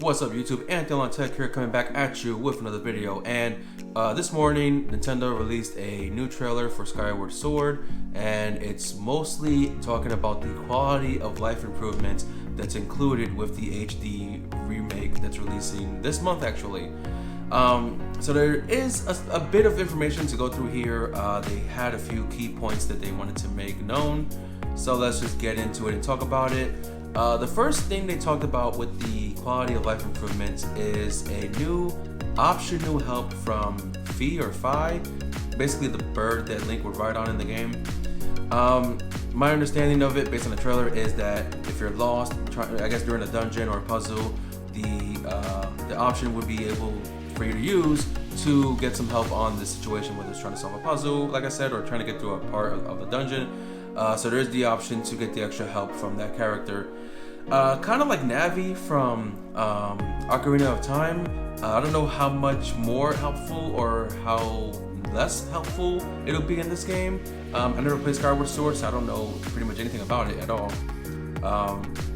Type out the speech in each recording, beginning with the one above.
What's up YouTube, Anthony on Tech here, coming back at you with another video. And this morning Nintendo released a new trailer for Skyward Sword, and it's mostly talking about the quality of life improvements that's included with the HD remake that's releasing this month actually. So there is a bit of information to go through here. They had a few key points that they wanted to make known, so let's just get into it and talk about it. The first thing they talked about with the quality of life improvements is a new optional help from Fi, basically the bird that Link would ride on in the game. My understanding of it, based on the trailer, is that if you're lost, I guess during a dungeon or a puzzle, the option would be able for you to use to get some help on the situation, whether it's trying to solve a puzzle, like I said, or trying to get through a part of a dungeon. So there's the option to get the extra help from that character. Kind of like Navi from Ocarina of Time. I don't know how much more helpful or how less helpful it'll be in this game. I never played Skyward Sword, so I don't know pretty much anything about it at all.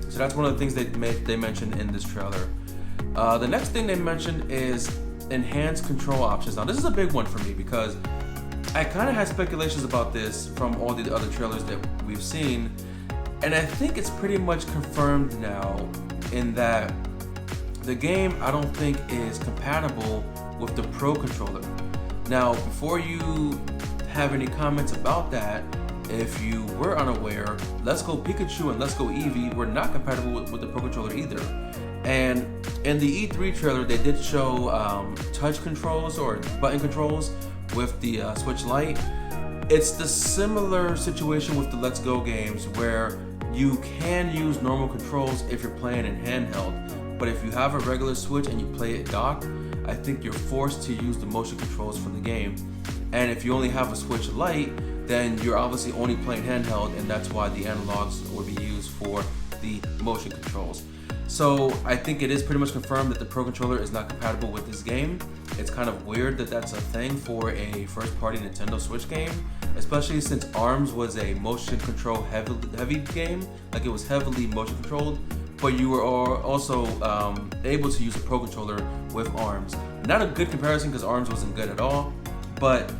So that's one of the things they mentioned in this trailer. The next thing they mentioned is enhanced control options. Now this is a big one for me because I kind of had speculations about this from all the other trailers that we've seen, and I think it's pretty much confirmed now in that the game I don't think is compatible with the Pro controller. Now, before you have any comments about that, if you were unaware, Let's Go Pikachu and Let's Go Eevee were not compatible with the Pro controller either. And in the E3 trailer, they did show touch controls or button controls with the Switch Lite. It's the similar situation with the Let's Go games where you can use normal controls if you're playing in handheld, but if you have a regular Switch and you play it docked, I think you're forced to use the motion controls for the game. And if you only have a Switch Lite, then you're obviously only playing handheld, and that's why the analogs would be used for the motion controls. So I think it is pretty much confirmed that the Pro controller is not compatible with this game. It's kind of weird that that's a thing for a first-party Nintendo Switch game, especially since ARMS was a motion control heavy game. Like, it was heavily motion controlled, but you were also able to use a Pro controller with ARMS. Not a good comparison because ARMS wasn't good at all, but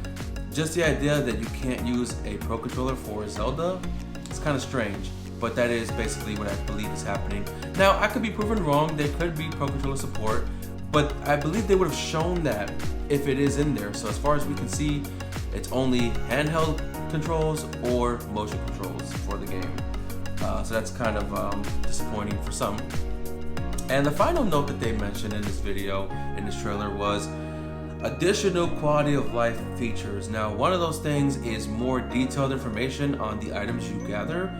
just the idea that you can't use a Pro controller for Zelda, it's kind of strange. But that is basically what I believe is happening. Now, I could be proven wrong. There could be Pro controller support, but I believe they would have shown that if it is in there. So as far as we can see, it's only handheld controls or motion controls for the game. So that's kind of disappointing for some. And the final note that they mentioned in this video, in this trailer, was additional quality of life features. Now, one of those things is more detailed information on the items you gather.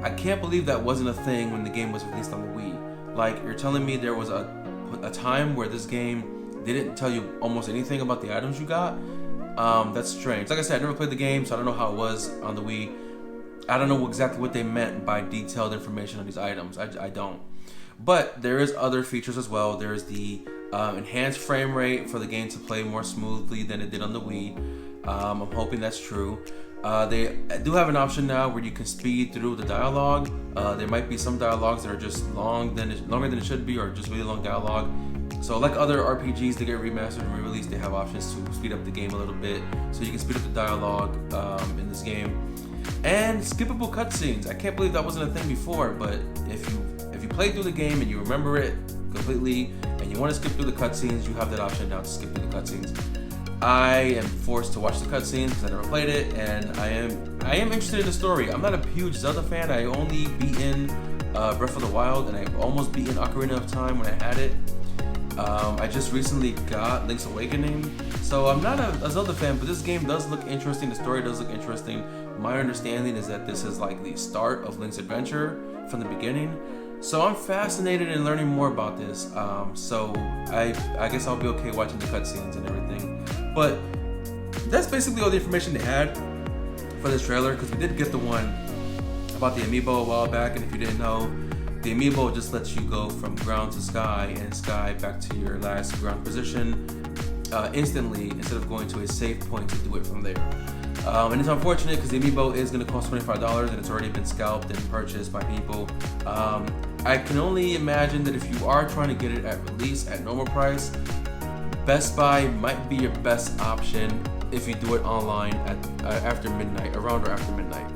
I can't believe that wasn't a thing when the game was released on the Wii. Like, you're telling me there was a time where this game didn't tell you almost anything about the items you got? That's strange. Like I said, I never played the game, so I don't know how it was on the Wii. I don't know exactly what they meant by detailed information on these items. I don't. But there is other features as well. There's the enhanced frame rate for the game to play more smoothly than it did on the Wii. I'm hoping that's true. They do have an option now where you can speed through the dialogue. There might be some dialogues that are just longer than it should be, or just really long dialogue. So like other RPGs that get remastered and re-released, they have options to speed up the game a little bit, so you can speed up the dialogue in this game. And skippable cutscenes. I can't believe that wasn't a thing before, but if you play through the game and you remember it completely and you want to skip through the cutscenes, you have that option now to skip through the cutscenes. I am forced to watch the cutscenes because I never played it, and I am interested in the story. I'm not a huge Zelda fan. I only beaten Breath of the Wild, and I almost beaten Ocarina of Time when I had it. I just recently got Link's Awakening, so I'm not a Zelda fan, but this game does look interesting. The story does look interesting. My understanding is that this is like the start of Link's adventure from the beginning. So I'm fascinated in learning more about this. So I guess I'll be okay watching the cutscenes and everything. But that's basically all the information they had for this trailer, because we did get the one about the amiibo a while back, and if you didn't know, the amiibo just lets you go from ground to sky and sky back to your last ground position instantly, instead of going to a save point to do it from there. And it's unfortunate because the amiibo is going to cost $25 and it's already been scalped and purchased by people. I can only imagine that if you are trying to get it at release at normal price, Best Buy might be your best option if you do it online at after midnight, around or after midnight.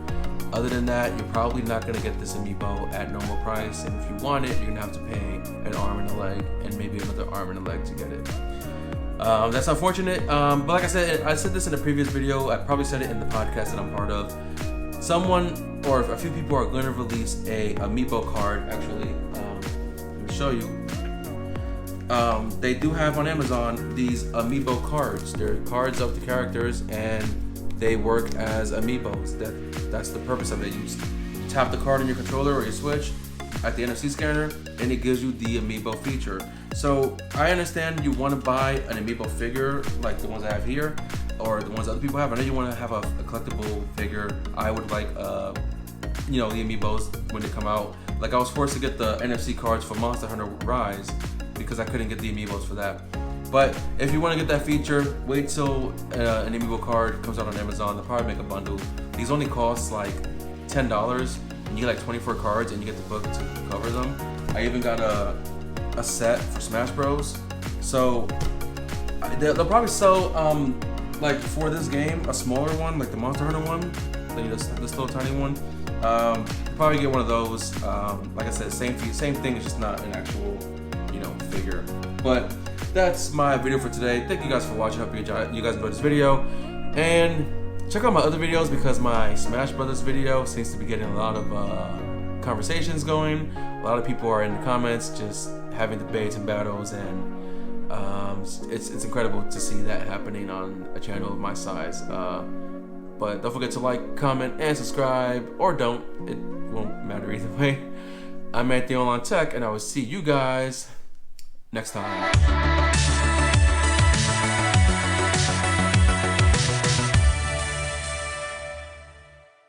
Other than that, you're probably not going to get this amiibo at normal price, and if you want it, you're going to have to pay an arm and a leg and maybe another arm and a leg to get it. That's unfortunate, but like I said this in a previous video. I probably said it in the podcast that I'm part of. Someone or a few people are going to release a amiibo card. Actually, let me show you. They do have on Amazon these amiibo cards. They're cards of the characters, and they work as amiibos. That's the purpose of it. You tap the card on your controller or your Switch at the NFC scanner, and it gives you the amiibo feature. So I understand you want to buy an amiibo figure like the ones I have here, or the ones other people have. I know you want to have a collectible figure. I would like, the amiibos when they come out. Like I was forced to get the NFC cards for Monster Hunter Rise because I couldn't get the amiibos for that. But if you want to get that feature, wait till an amiibo card comes out on Amazon. They'll probably make a bundle. These only cost like $10, and you get like 24 cards, and you get the book to cover them. I even got a set for Smash Bros. So they'll probably sell like for this game a smaller one, like the Monster Hunter one, this little tiny one. Probably get one of those. Like I said, same thing. It's just not an actual figure. But that's my video for today. Thank you guys for watching. Hope you guys enjoyed this video, and check out my other videos because my Smash Brothers video seems to be getting a lot of conversations going. A lot of people are in the comments just having debates and battles, and it's incredible to see that happening on a channel of my size. But don't forget to like, comment, and subscribe, or don't. It won't matter either way. I'm Anthony Online Tech, and I will see you guys next time.